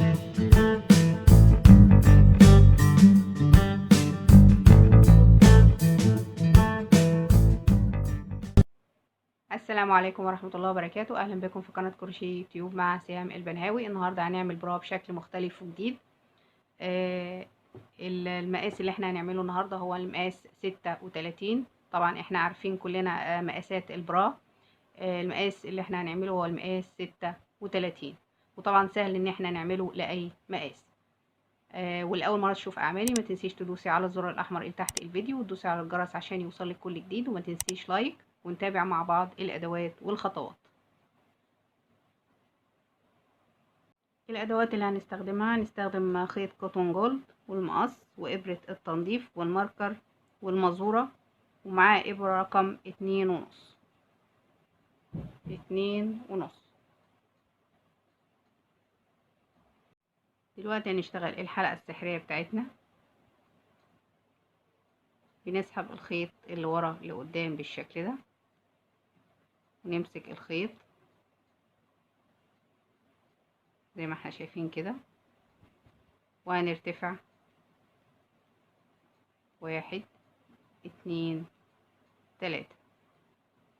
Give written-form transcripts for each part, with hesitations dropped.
السلام عليكم ورحمة الله وبركاته. أهلا بكم في قناة كروشيه يوتيوب مع سهام البنهاوي. النهاردة هنعمل برا بشكل مختلف وجديد. المقاس اللي احنا هنعمله النهاردة هو المقاس 36. طبعا احنا عارفين كلنا مقاسات البرا. المقاس اللي احنا هنعمله هو المقاس 36، وطبعا سهل ان احنا نعمله لأي مقاس. والأول مرة تشوف أعمالي ما تنسيش تدوسي على الزر الأحمر اللي تحت الفيديو وتدوسي على الجرس عشان يوصلك كل جديد، وما تنسيش لايك، ونتابع مع بعض الأدوات والخطوات. الأدوات اللي هنستخدمها: هنستخدم خيط كوتون جولد والمقص وإبرة التنظيف والماركر والمزورة، ومعاه إبرة رقم 2.5. دلوقتي هنشتغل الحلقة السحرية بتاعتنا. بنسحب الخيط اللي ورا لقدام بالشكل ده، ونمسك الخيط زي ما احنا شايفين كده، وهنرتفع 1 2 3،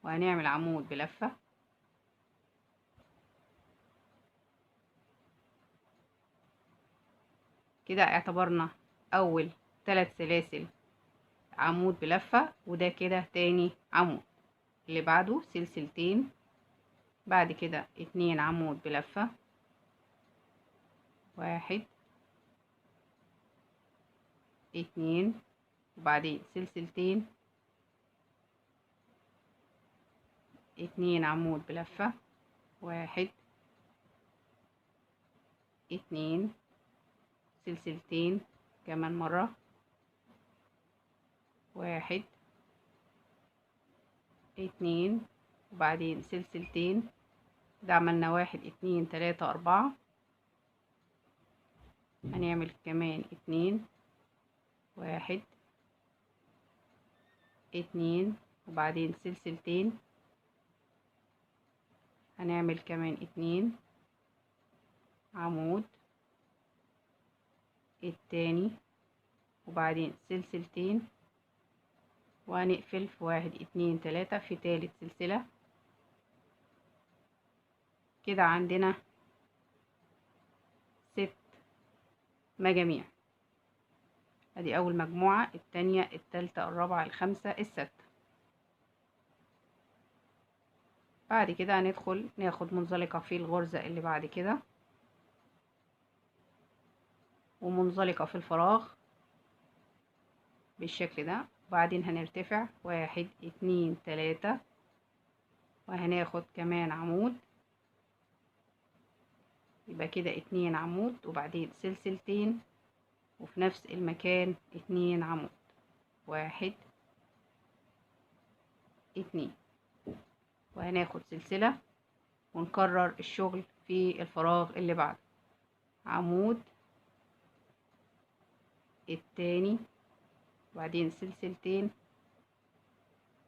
وهنعمل عمود بلفة كده. اعتبرنا اول 3 سلاسل عمود بلفة، وده كده تاني عمود. اللي بعده سلسلتين، بعد كده 2 عمود بلفة، 1 2، وبعدين سلسلتين، 2 عمود بلفة، 1 2، سلسلتين كمان مرة، 1 2، وبعدين سلسلتين. ده عملنا 1 2 3 4. هنعمل كمان 2 1 2، وبعدين سلسلتين. هنعمل كمان 2 عمود التاني، وبعدين سلسلتين، وهنقفل في 1 2 3 في تالت سلسلة. كده عندنا 6 مجاميع. ادي اول مجموعة، التانية، التالتة، الرابعة، الخامسة، السادسة. بعد كده هندخل ناخد منزلقة في الغرزة اللي بعد كده، ومنزلقة في الفراغ بالشكل ده. وبعدين هنرتفع 1 2 3، وهناخد كمان عمود، يبقى كده 2 عمود، وبعدين سلسلتين، وفي نفس المكان 2 عمود، 1 2، وهناخد سلسلة ونكرر الشغل في الفراغ اللي بعده. عمود التاني، وبعدين سلسلتين،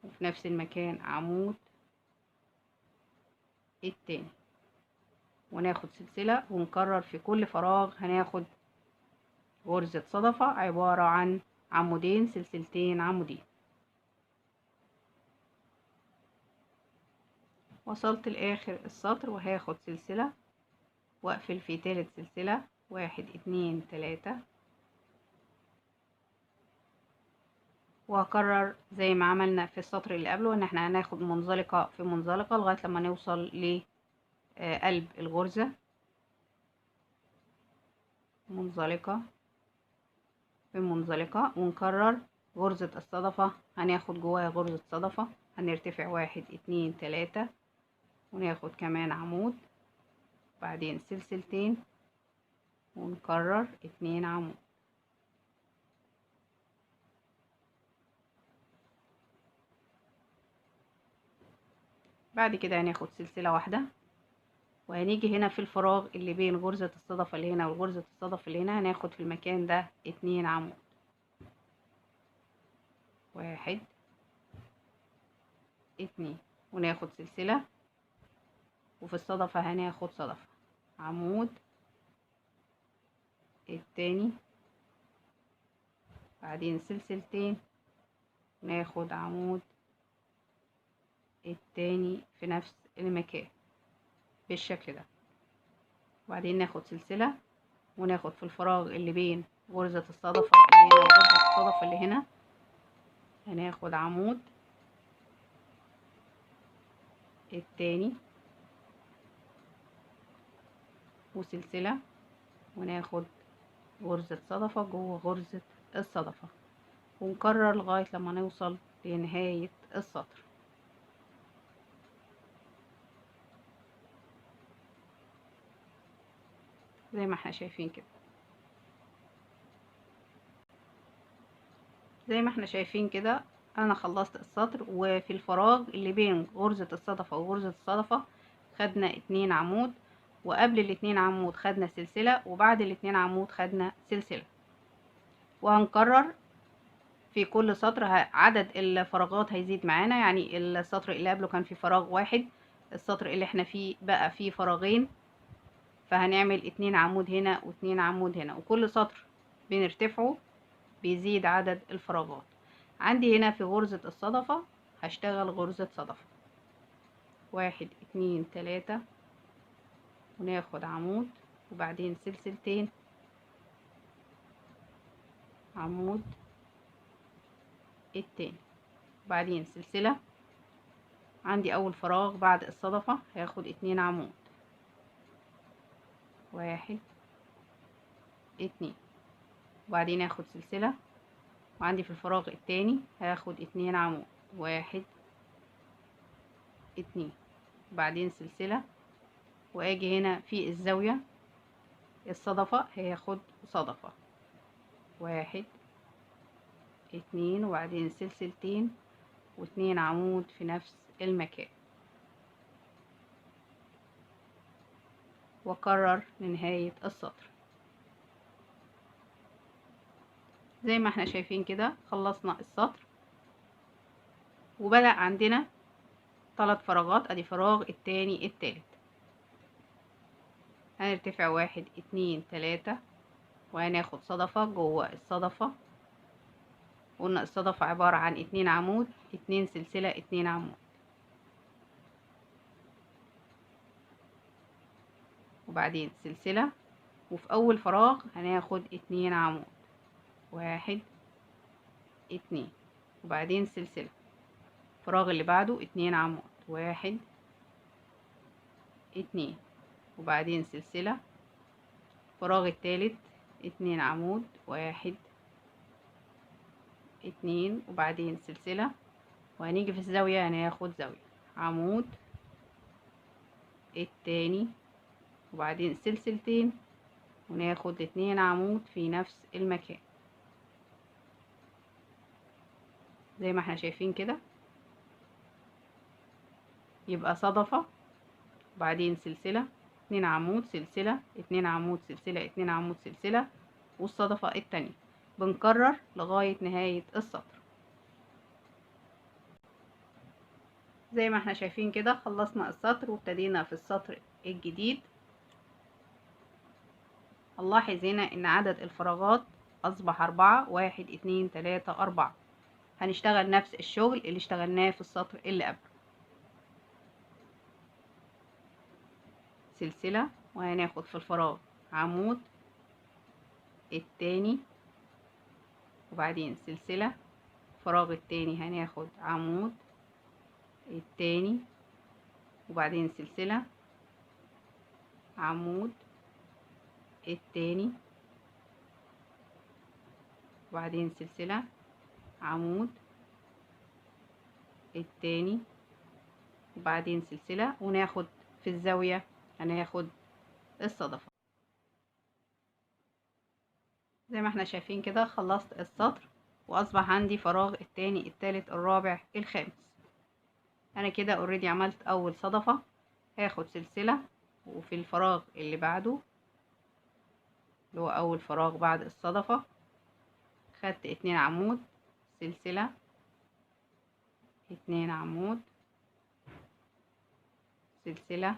وفي نفس المكان عمود التاني، وناخد سلسلة ونكرر في كل فراغ. هناخد غرزة صدفة عبارة عن عمودين، سلسلتين، عمودين. وصلت لاخر السطر، وهاخد سلسلة واقفل في تالت سلسلة 1 2 3، وهكرر زي ما عملنا في السطر اللي قبله، ان احنا هناخد منزلقة في منزلقة لغاية لما نوصل لقلب الغرزة. منزلقة في منزلقة، ونكرر غرزة الصدفة. هناخد جواها غرزة صدفة، هنرتفع 1 2 3، وناخد كمان عمود، بعدين سلسلتين، ونكرر 2 عمود. بعد كده هناخد سلسلة واحدة، وهنيجي هنا في الفراغ اللي بين غرزة الصدفة اللي هنا وغرزة الصدفة اللي هنا، هناخد في المكان ده 2 عمود، 1 2، وناخد سلسلة، وفي الصدفة هناخد صدفة، عمود التاني، بعدين سلسلتين، ناخد عمود التاني في نفس المكان بالشكل ده، وبعدين ناخد سلسلة وناخد في الفراغ اللي بين غرزة الصدفة اللي هنا وغرزة الصدفة اللي هنا، هناخد عمود التاني وسلسلة، وناخد غرزة صدفة جوه غرزة الصدفة، ونكرر لغاية لما نوصل لنهاية السطر. زي ما احنا شايفين كده، زي ما احنا شايفين كده انا خلصت السطر، وفي الفراغ اللي بين غرزة الصدفة وغرزة الصدفة خدنا 2 عمود، وقبل ال2 عمود خدنا سلسلة، وبعد ال2 عمود خدنا سلسلة. وهنكرر في كل سطر، عدد الفراغات هيزيد معانا، يعني السطر اللي قبله كان فيه فراغ واحد، السطر اللي احنا فيه بقى فيه فراغين، فهنعمل 2 عمود هنا و2 عمود هنا، وكل سطر بنرتفعه بيزيد عدد الفراغات. عندي هنا في غرزة الصدفة هشتغل غرزة صدفة 1 2 3، وناخد عمود وبعدين سلسلتين، عمود التاني، وبعدين سلسلة. عندي اول فراغ بعد الصدفة هاخد 2 عمود، 1 2، وبعدين اخد سلسلة، وعندي في الفراغ التاني هاخد 2 عمود، 1 2، وبعدين سلسلة، واجي هنا في الزاوية الصدفة هاخد صدفة 1 2، وبعدين سلسلتين و2 عمود في نفس المكان، واكرر لنهاية السطر. زي ما احنا شايفين كده خلصنا السطر، وبدأ عندنا 3 فراغات، ادي فراغ التاني التالت، هنرتفع 1 2 3، وهناخد صدفة جوه الصدفة. قلنا الصدفة عبارة عن 2 عمود، 2 سلسلة، 2 عمود، وبعدين سلسلة، وفي اول فراغ هناخد 2 عمود، 1 2، وبعدين سلسلة، الفراغ اللي بعده 2 عمود، 1 2، وبعدين سلسلة، الفراغ التالت 2 عمود، 1 2، وبعدين سلسلة، وهنيجي في الزاوية هناخد زاوية، عمود التاني، وبعدين سلسلتين، وناخد 2 عمود في نفس المكان زي ما احنا شايفين كده. يبقى صدفة، وبعدين سلسلة، 2 عمود، سلسلة، 2 عمود، سلسلة، 2 عمود، سلسلة، والصدفة التانية. بنكرر لغاية نهاية السطر. زي ما احنا شايفين كده خلصنا السطر وابتدينا في السطر الجديد. هنلاحظ هنا ان عدد الفراغات اصبح 4، 1 2 3 4. هنشتغل نفس الشغل اللي اشتغلناه في السطر اللي قبله، سلسلة، وهناخد في الفراغ عمود التاني، وبعدين سلسلة، الفراغ التاني هناخد عمود التاني، وبعدين سلسلة، عمود التاني، وبعدين سلسلة، عمود التاني، وبعدين سلسلة، وناخد في الزاوية هناخد الصدفة. زي ما احنا شايفين كده خلصت السطر، واصبح عندي فراغ التاني التالت الرابع الخامس. انا كده اوريدي عملت اول صدفة، هاخد سلسلة، وفي الفراغ اللي بعده اللي هو اول فراغ بعد الصدفة خدت 2 عمود، سلسلة، 2 عمود، سلسلة،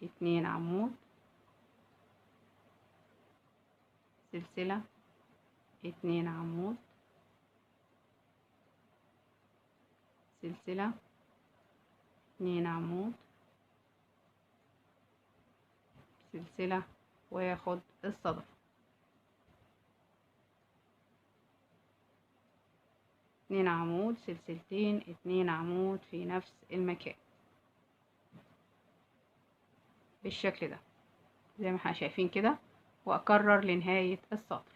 2 عمود، سلسلة، 2 عمود، سلسلة، 2 عمود، سلسلة، واخد الصدفة. 2 عمود، سلسلتين، 2 عمود في نفس المكان بالشكل ده زي ما احنا شايفين كده، واكرر لنهاية السطر.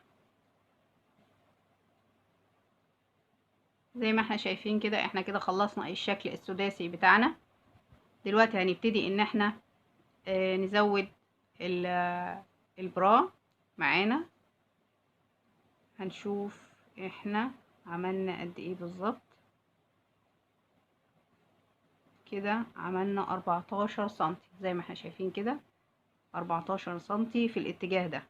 زي ما احنا شايفين كده، احنا كده خلصنا الشكل السداسي بتاعنا. دلوقتي هنبتدي ان احنا نزود البرا معانا. هنشوف احنا عملنا قد ايه بالظبط. كده عملنا 14 سنتي زي ما احنا شايفين كده، 14 سنتي في الاتجاه ده.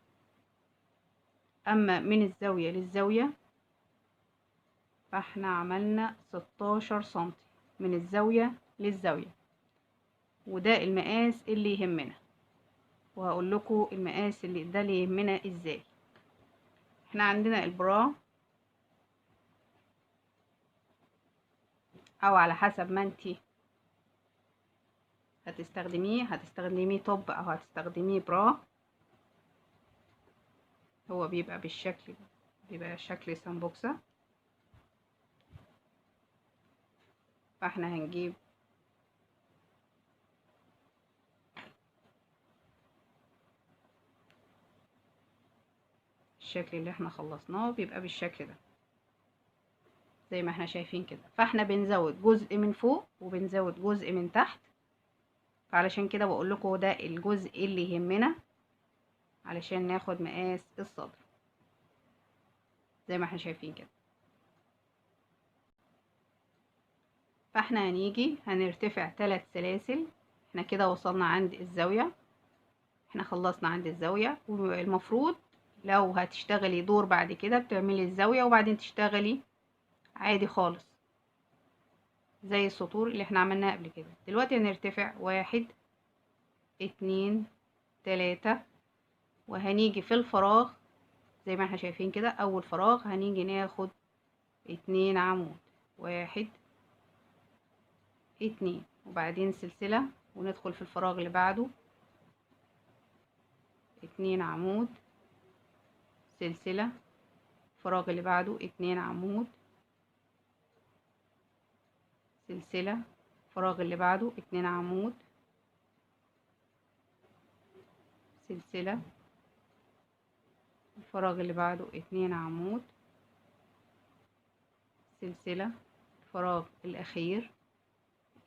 اما من الزاوية للزاوية فاحنا عملنا 16 سنتي من الزاوية للزاوية، وده المقاس اللي يهمنا، وهقول لكم المقاس اللي يهمنا ازاي. احنا عندنا البرا، او على حسب ما انتي هتستخدميه توب او هتستخدميه برا. هو بيبقى بالشكل، بيبقى شكل سامبوكسة. فاحنا هنجيب الشكل اللي احنا خلصناه بيبقى بالشكل ده زي ما احنا شايفين كده. فاحنا بنزود جزء من فوق وبنزود جزء من تحت، فعلشان كده بقول لكم ده الجزء اللي يهمنا علشان ناخد مقاس الصدر زي ما احنا شايفين كده. فاحنا هنرتفع 3 سلاسل. احنا كده وصلنا عند الزاوية، احنا خلصنا عند الزاوية. والمفروض لو هتشتغلي دور بعد كده بتعملي الزاوية وبعدين تشتغلي عادي خالص زي السطور اللي احنا عملناها قبل كده. دلوقتي هنرتفع 1 2 3، وهنيجي في الفراغ زي ما احنا شايفين كده. اول فراغ هنيجي ناخد 2 عمود، 1 2، وبعدين سلسلة وندخل في الفراغ اللي بعده 2 عمود، سلسلة، الفراغ اللي بعده 2 عمود، سلسلة، الفراغ اللي بعده 2 عمود، سلسلة، الفراغ اللي بعده 2 عمود، سلسلة، الفراغ الأخير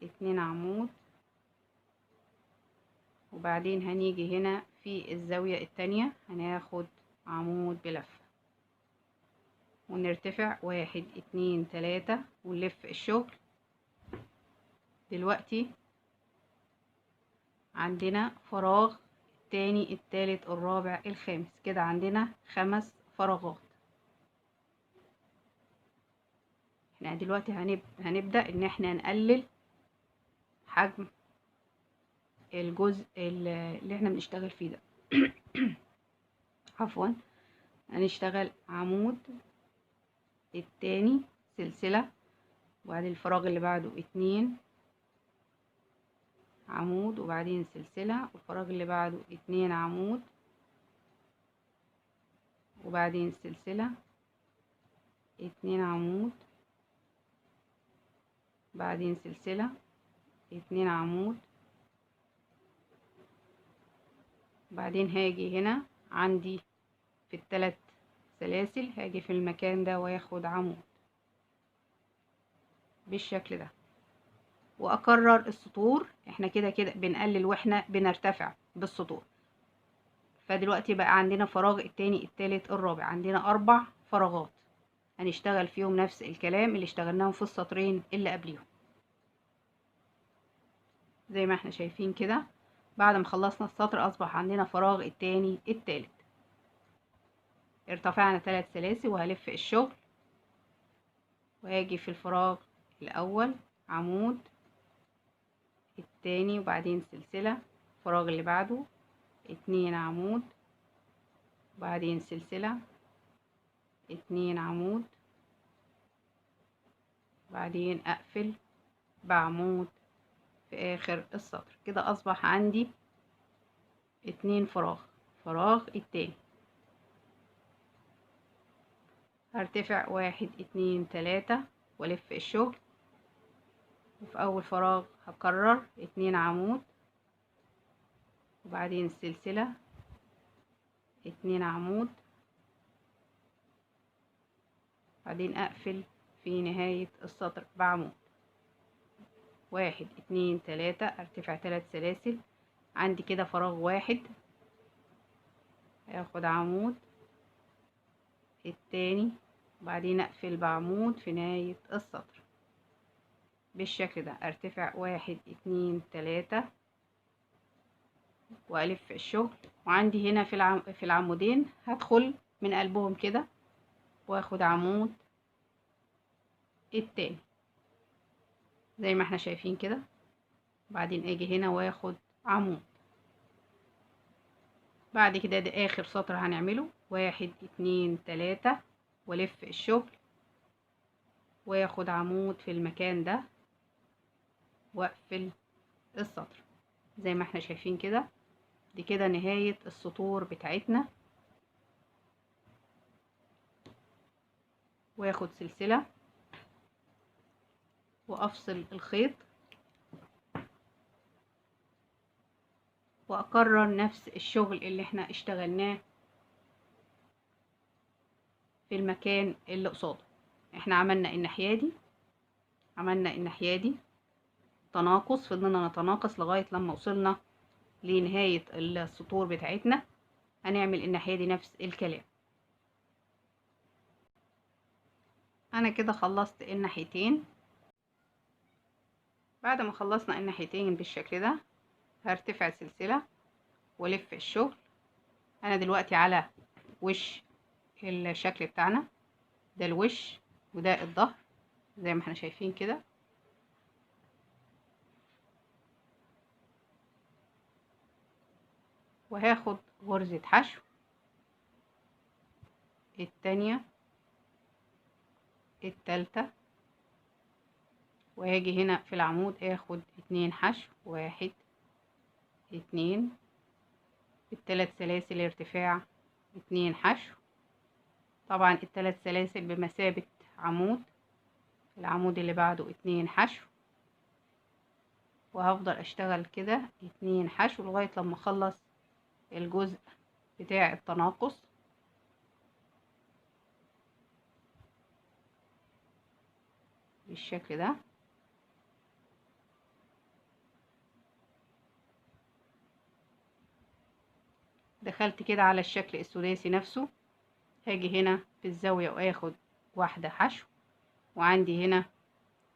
2 عمود، وبعدين هنيجي هنا في الزاوية التانية هناخد عمود بلفة ونرتفع 1 2 3 ونلف الشغل. دلوقتي عندنا فراغ التاني، التالت، الرابع، الخامس، كده عندنا 5 فراغات. احنا دلوقتي هنبدأ ان احنا نقلل حجم الجزء اللي احنا بنشتغل فيه ده. عفوا، هنشتغل عمود، التاني سلسلة، وبعدين الفراغ اللي بعده 2 عمود، وبعدين سلسلة، والفراغ اللي بعده 2 عمود، وبعدين سلسلة، 2 عمود، بعدين سلسلة، 2 عمود. بعدين هاجي هنا عندي في ال3 سلاسل، هاجي في المكان ده واخد عمود بالشكل ده واكرر السطور. احنا كده بنقلل واحنا بنرتفع بالسطور. فدلوقتي بقى عندنا فراغ التاني، التالت، الرابع، عندنا 4 فراغات هنشتغل فيهم نفس الكلام اللي اشتغلناهم في السطرين اللي قبليهم زي ما احنا شايفين كده. بعد ما خلصنا السطر اصبح عندنا فراغ التاني، التالت، ارتفعنا 3 سلاسل وهلف الشغل وهاجي في الفراغ الاول عمود، التاني، وبعدين سلسلة، الفراغ اللي بعده 2 عمود، وبعدين سلسلة، 2 عمود، بعدين اقفل بعمود في اخر السطر. كده اصبح عندي 2 فراغ التاني. هرتفع 1 2 3 والف الشغل، وفي اول فراغ هكرر 2 عمود، وبعدين سلسلة، 2 عمود، بعدين اقفل في نهاية السطر بعمود. 1 2 3 ارتفع 3 سلاسل. عندي كده فراغ واحد، هاخد عمود التاني، بعدين اقفل بعمود في نهاية السطر بالشكل ده. ارتفع 1 2 3 والف الشغل، وعندي هنا في العمودين هدخل من قلبهم كده واخد عمود التاني زي ما احنا شايفين كده. بعدين اجي هنا واخد عمود. بعد كده ده اخر سطر هنعمله. 1 2 3 والف الشغل واخد عمود في المكان ده واقفل السطر زي ما احنا شايفين كده. دي كده نهاية السطور بتاعتنا. واخد سلسلة وافصل الخيط، واكرر نفس الشغل اللي احنا اشتغلناه في المكان اللي قصاده. احنا عملنا الناحية دي تناقص، فضلنا نتناقص لغاية لما وصلنا لنهاية السطور بتاعتنا. هنعمل الناحية دي نفس الكلام. انا كده خلصت الناحيتين. بعد ما خلصنا الناحيتين بالشكل ده هرتفع سلسلة والف الشغل. انا دلوقتي على وش الشكل بتاعنا، ده الوش وده الظهر زي ما احنا شايفين كده. وهاخد غرزة حشو التانية، التالتة، وهاجي هنا في العمود اخد 2 حشو، 1 2 التلات سلاسل ارتفاع، 2 حشو. طبعا التلات سلاسل بمثابة عمود، العمود اللي بعده 2 حشو، وهفضل اشتغل كده 2 حشو لغاية لما اخلص الجزء بتاع التناقص بالشكل ده. دخلت كده على الشكل السداسي نفسه. هاجي هنا في الزاوية واخد 1 حشو، وعندي هنا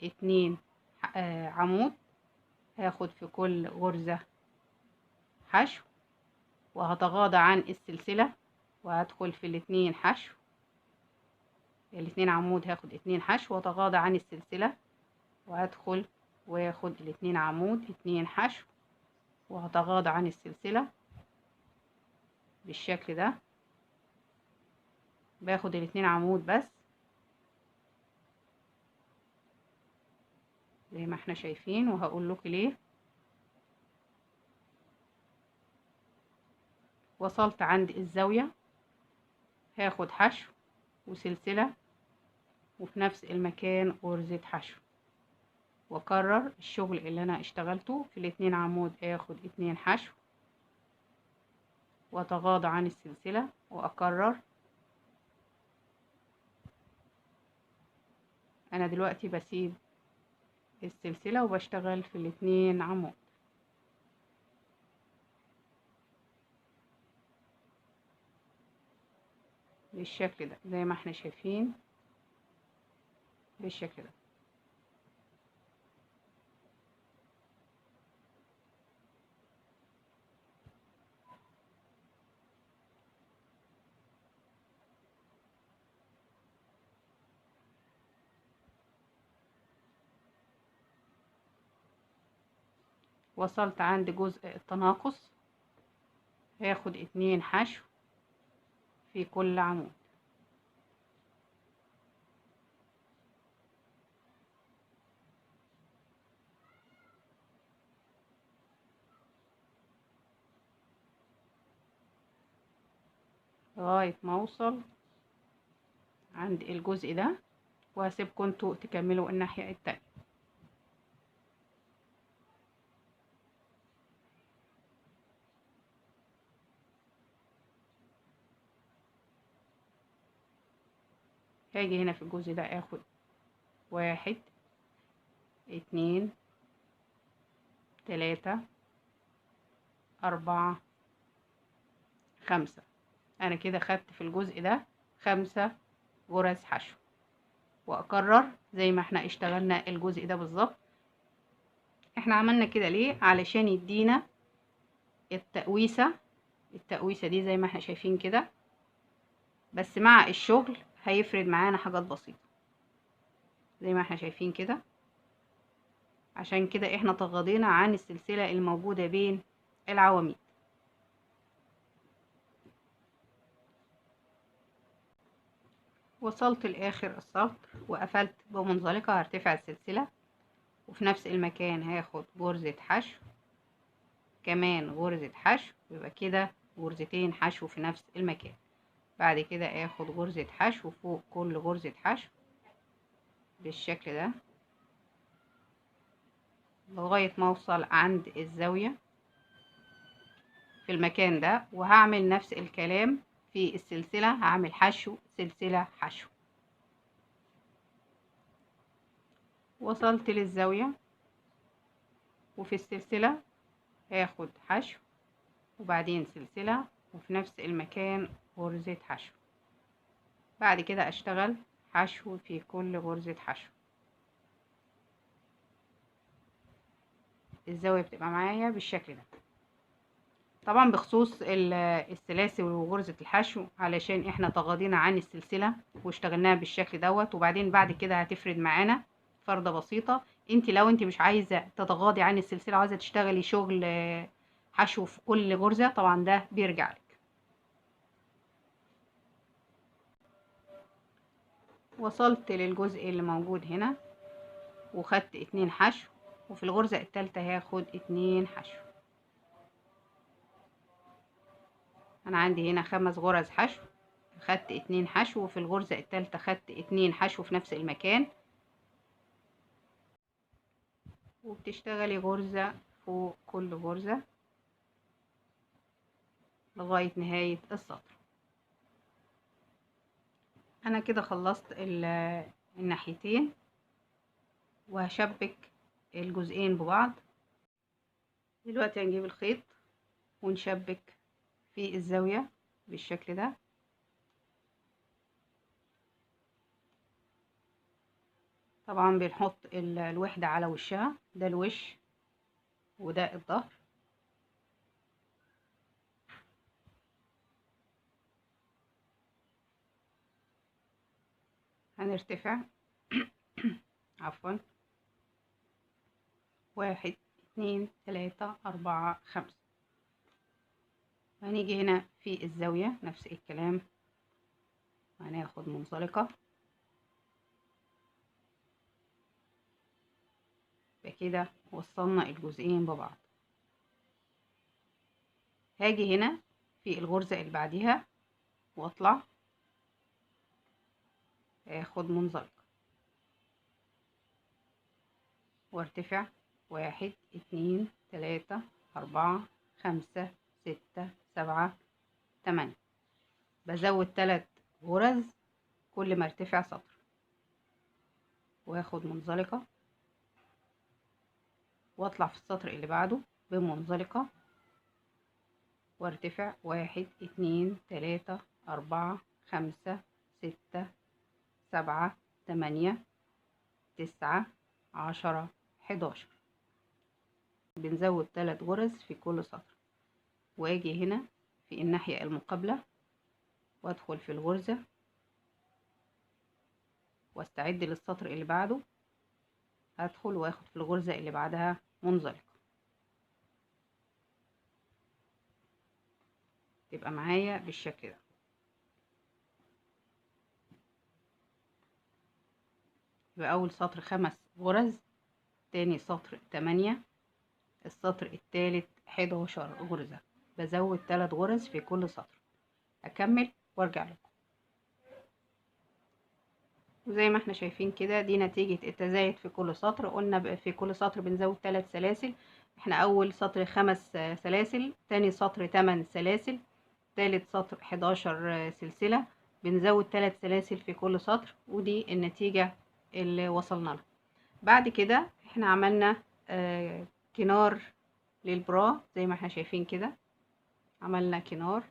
2 عمود، هاخد في كل غرزة حشو، وهتغاضى عن السلسلة وهدخل في ال2 حشو. ال2 عمود هاخد 2 حشو واتغاضى عن السلسلة وهدخل واخد ال2 عمود 2 حشو وهتغاضى عن السلسلة بالشكل ده. باخد ال2 عمود بس زي ما احنا شايفين، وهقول لكم ليه. وصلت عند الزاوية هاخد حشو وسلسلة وفي نفس المكان غرزة حشو، واكرر الشغل اللي انا اشتغلته في ال2 عمود. اخد 2 حشو واتغاضى عن السلسلة واكرر. انا دلوقتي بسيب السلسلة وبشتغل في ال2 عمود بالشكل ده زي ما احنا شايفين بالشكل ده. وصلت عند جزء التناقص هاخد 2 حشو في كل عمود. لغاية ما اوصل عند الجزء ده، وهسيبكم انتوا تكملوا الناحية التانية. هاجي هنا في الجزء ده اخد 1 2 3 4 5. انا كده خدت في الجزء ده 5 غرز حشو، واكرر زي ما احنا اشتغلنا الجزء ده بالظبط. احنا عملنا كده ليه؟ علشان يدينا التقويسة دي زي ما احنا شايفين كده، بس مع الشغل هيفرد معانا حاجات بسيطة زي ما احنا شايفين كده. عشان كده احنا تغاضينا عن السلسلة الموجودة بين العواميد. وصلت لاخر السطر وقفلت بمنزلقة، هرتفع السلسلة وفي نفس المكان هاخد غرزة حشو، كمان غرزة حشو، يبقى كده غرزتين حشو في نفس المكان. بعد كده اخد غرزة حشو فوق كل غرزة حشو بالشكل ده لغاية ما اوصل عند الزاوية في المكان ده، وهعمل نفس الكلام في السلسلة، هعمل حشو سلسلة حشو. وصلت للزاوية وفي السلسلة هاخد حشو وبعدين سلسلة وفي نفس المكان غرزة حشو. بعد كده اشتغل حشو في كل غرزة حشو. الزاوية بتبقى معايا بالشكل ده. طبعا بخصوص السلاسل وغرزة الحشو، علشان احنا تغاضينا عن السلسلة واشتغلناها بالشكل دوت، وبعدين بعد كده هتفرد معانا فردة بسيطة. لو انت مش عايزة تتغاضي عن السلسلة، عايزة تشتغلي شغل حشو في كل غرزة، طبعا ده بيرجع لك. وصلت للجزء اللي موجود هنا وخدت 2 حشو، وفي الغرزة التالتة هاخد 2 حشو. انا عندي هنا 5 غرز حشو، خدت 2 حشو، وفي الغرزة التالتة خدت 2 حشو في نفس المكان، وبتشتغلي غرزة فوق كل غرزة لغاية نهاية السطر. انا كده خلصت الناحيتين، وهشبك الجزئين ببعض. دلوقتي هنجيب الخيط ونشبك في الزاوية بالشكل ده. طبعا بنحط الوحدة على وشها، ده الوش وده الظهر. هنرتفع عفوا 1 2 3 4 5. هنيجي هنا في الزاوية نفس الكلام، هناخد منزلقة بكده. وصلنا الجزئين ببعض. هاجي هنا في الغرزة اللي بعديها واطلع اخد منزلقة وارتفع 1 2 3 4 5 6 7 8. بزود 3 غرز كل ما ارتفع سطر، واخد منزلقة واطلع في السطر اللي بعده بمنزلقة وارتفع 1 2 3 4 5 6 7 8 9 10 11. بنزود 3 غرز في كل سطر، واجي هنا في الناحية المقابلة وادخل في الغرزة واستعد للسطر اللي بعده، هدخل واخد في الغرزة اللي بعدها منزلقة. تبقى معايا بالشكل ده. يبقى اول سطر 5 غرز، تاني سطر 8، السطر التالت 11 غرزة، بزود 3 غرز في كل سطر. اكمل وارجع لكم. وزي ما احنا شايفين كده دي نتيجة التزايد في كل سطر. قلنا في كل سطر بنزود 3 سلاسل. احنا اول سطر 5 سلاسل، تاني سطر 8 سلاسل، تالت سطر 11 سلسلة، بنزود 3 سلاسل في كل سطر، ودي النتيجة اللي وصلنا لها. بعد كده احنا عملنا كنار للبرا زي ما احنا شايفين كده، عملنا كنار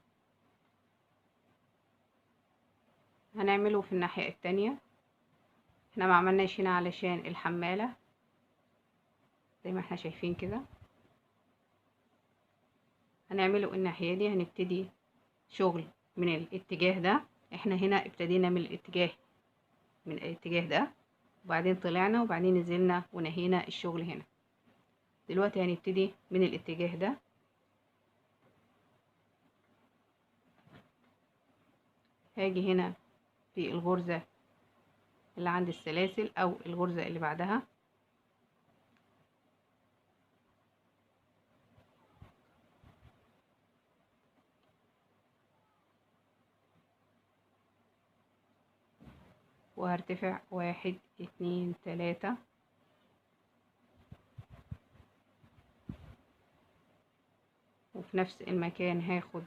هنعمله في الناحية التانية. احنا ما عملناش هنا علشان الحمالة زي ما احنا شايفين كده، هنعمله الناحية دي. هنبتدي شغل من الاتجاه ده، احنا هنا ابتدينا من الاتجاه ده، وبعدين طلعنا وبعدين نزلنا ونهينا الشغل هنا. دلوقتي هنبتدي من الاتجاه ده، هاجي هنا في الغرزة اللي عند السلاسل او الغرزة اللي بعدها، وهرتفع 1 2 3، وفي نفس المكان هاخد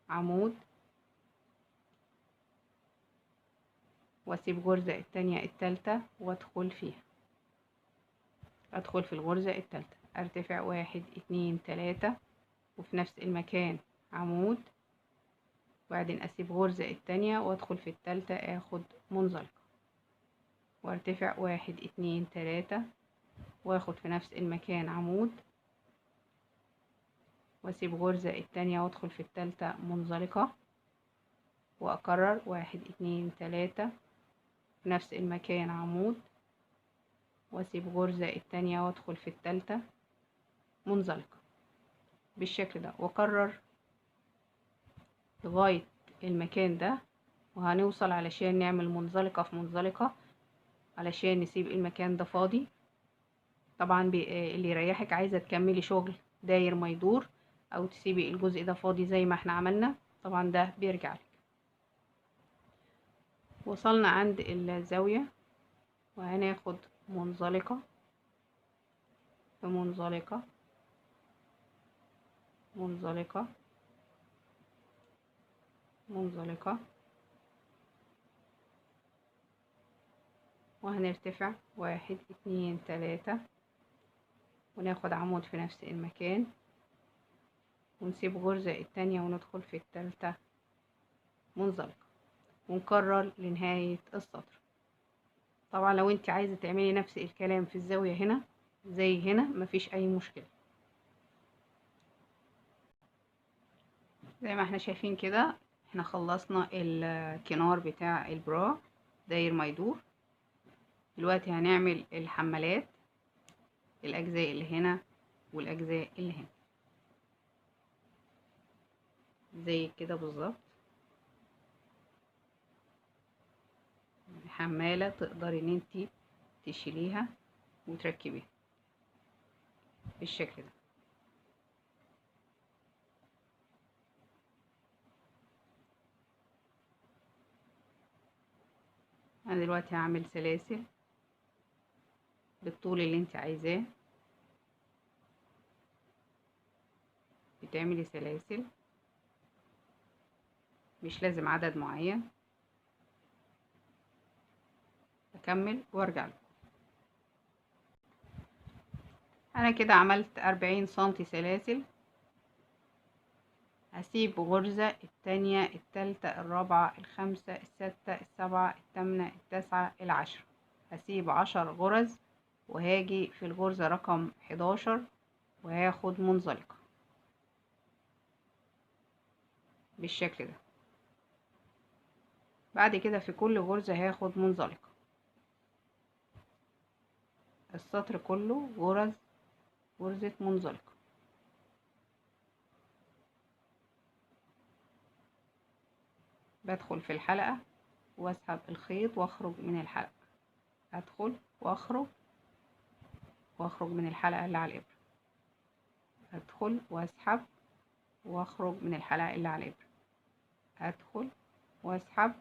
عمود واسيب غرزة التانية التالتة وادخل فيها، ادخل في الغرزة التالتة، ارتفع 1 2 3، وفي نفس المكان عمود، وبعدين اسيب غرزة التانية وادخل في التالتة اخد منزلقة، وارتفع 1 2 3، واخد في نفس المكان عمود، واسيب غرزة التانية وادخل في التالتة منزلقة، واكرر 1 2 3، في نفس المكان عمود، واسيب غرزة التانية وادخل في التالتة منزلقة بالشكل ده، واكرر لغاية المكان ده. وهنوصل علشان نعمل منزلقة في منزلقة علشان نسيب المكان ده فاضي. طبعا اللي يريحك، عايزة تكملي شغل داير ما يدور او تسيبي الجزء ده فاضي زي ما احنا عملنا، طبعا ده بيرجع لك. وصلنا عند الزاوية وهناخد منزلقة في منزلقة، منزلقة، منزلقة، وهنرتفع 1 2 3، وناخد عمود في نفس المكان، ونسيب غرزة التانية وندخل في التالتة منزلقة، ونكرر لنهاية السطر. طبعا لو انت عايزة تعملي نفس الكلام في الزاوية هنا زي هنا مفيش اي مشكلة. زي ما احنا شايفين كده احنا خلصنا الكنار بتاع البرا داير ما يدور. دلوقتي هنعمل الحمالات، الاجزاء اللي هنا والاجزاء اللي هنا زي كده بالظبط. حمالة تقدري ان انت تشيليها وتركبيها بالشكل ده. انا دلوقتي هعمل سلاسل بالطول اللي انت عايزاه، بتعملي سلاسل مش لازم عدد معين. اكمل وارجع لكم. انا كده عملت 40 سنتي سلاسل، هسيب غرزة التانية التالتة الرابعة الخامسة الستة السبعة التامنة التاسعة العشرة، هسيب 10 غرز، وهاجي في الغرزة رقم 11 وهاخد منزلقة بالشكل ده. بعد كده في كل غرزة هاخد منزلقة، السطر كله غرزة منزلقة. بدخل في الحلقة واسحب الخيط واخرج من الحلقة، ادخل واخرج واخرج من الحلقة اللي على الابرة، ادخل واسحب واخرج من الحلقة اللي على الابرة، ادخل واسحب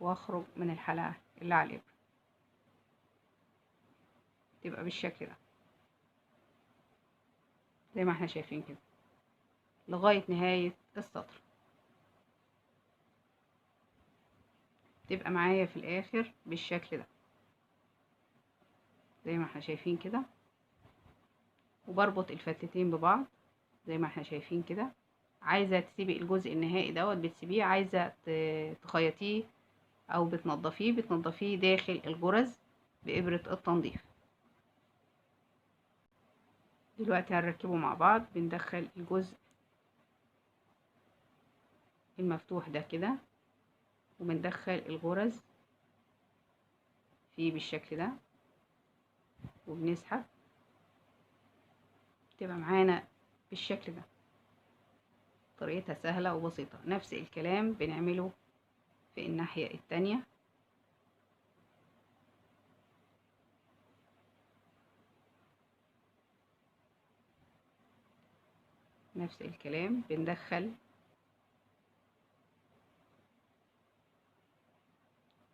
واخرج من الحلقة اللي على الابرة. تبقى بالشكل ده زي ما احنا شايفين كده لغاية نهاية السطر. تبقى معايا في الاخر بالشكل ده زي ما احنا شايفين كده، وبربط الفتلتين ببعض زي ما احنا شايفين كده. عايزة تسيبي الجزء النهائي دوت بتسيبيه، عايزة تخيطيه او بتنضفيه داخل الجرز بإبرة التنظيف. دلوقتي هنركبه مع بعض. بندخل الجزء المفتوح ده كده وبندخل الغرز فيه بالشكل ده وبنسحب، تبقى معانا بالشكل ده. طريقتها سهلة وبسيطة. نفس الكلام بنعمله في الناحية التانية. نفس الكلام بندخل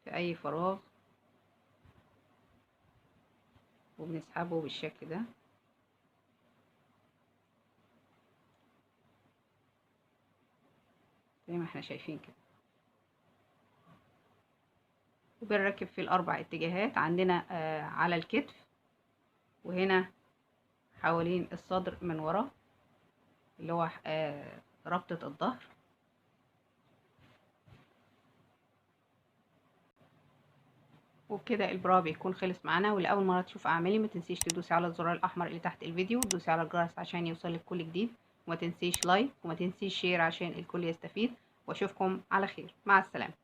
في اي فراغ وبنسحبه بالشكل ده زي ما احنا شايفين كده. وبنركب في الاربع اتجاهات عندنا على الكتف، وهنا حوالين الصدر من ورا اللي هو ربطة الظهر. وبكده البرا بيكون خلص معانا. ولأول مرة تشوف أعمالي ما تنسيش تدوسي على الزرار الأحمر اللي تحت الفيديو وتدوسي على الجرس عشان يوصلك كل جديد، وما تنسيش لايك وما تنسيش شير عشان الكل يستفيد. واشوفكم على خير. مع السلامة.